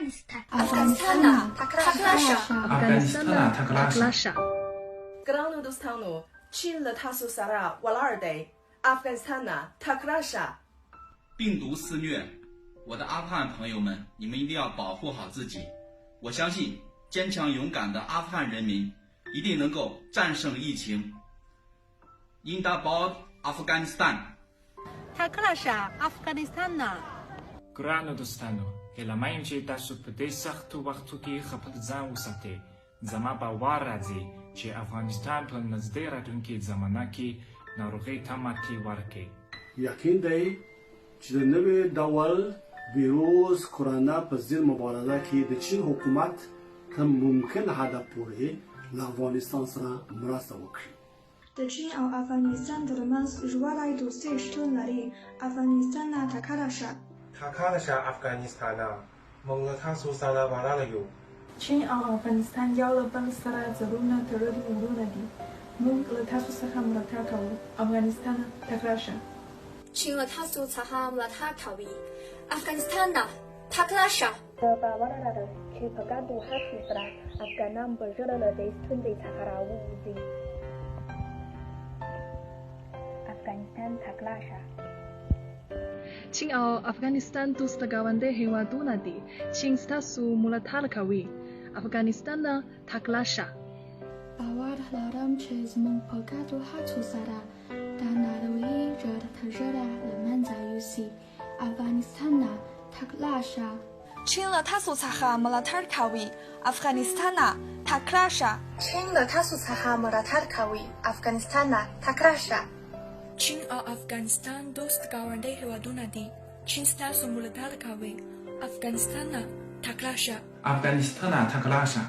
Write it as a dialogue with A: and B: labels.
A: Afganistana, Taklasha.
B: Afganistana, Taklasha.
C: Granudustanu, Chin Tasu Sara, Walarde, Afganistana, Taklasha。
D: 病毒肆虐，我的阿富汗朋友们，你们一定要保护好自己。我相信坚强勇敢的阿富汗人民一定能够战胜疫情。Indabad, Afghanistan.
A: Taklasha, Afganistana.
B: Granudustanu, هیله چې تاسو په دې سختو وختو کې خپل ځان وساتئ. زما باور راځي چې افغانستان په نږدې راتلونکي زمانه کې ناروغۍ ته ماتې ورکړي.
E: یقین دی چې د نوي ډول ویروس کرونا په ضد مبارزه کې د چین حکومت تر ممکن حده پورې له افغانستان سره مرسته وکړي.
F: د چین او افغانستان ترمنځ ژوری دوستي شتون لري. افغانستان تکلاشه.
G: تکلاشه افغانستان موږ له تاسو سره بلد یو.
H: چین او افغانستان یو له بل سره زرونه تړلي وروڼه دي. موږ له تاسو څخه ملاتړ کوو. افغانستان تکلاشه.
A: چین له تاسو څخه ملاتړ کوي. افغانستان تکلاشه.
I: باور لرم چې په ګډو هڅو سره افغانان به ژر له دې ستونزې څخه راووځي. افغانستان تکلاشه.
H: چین او افغانستان دوست ګاونډي هیوادونه دي. چین ستاسو ملاتړ کوي. افغانستان تکلاشه.
J: باور لرم چې زموږ په ګډو هڅو سره دا ناروغي ژر تر ژره له منځه یوسي. افغانستان تکلاشه.
K: چین له تاسو څخه ملاتړ کوي. افغانستان تکلاشه.
I: چین له تاسو څخه ملاتړ کوي. افغانستان تکلاشه.
K: چین او افغانستان دوست ګاونډي هیوادونه دي. چین ستاسو ملاتړ کوي. افغانستان تکلاشه.
B: Afganistana, Taklasha.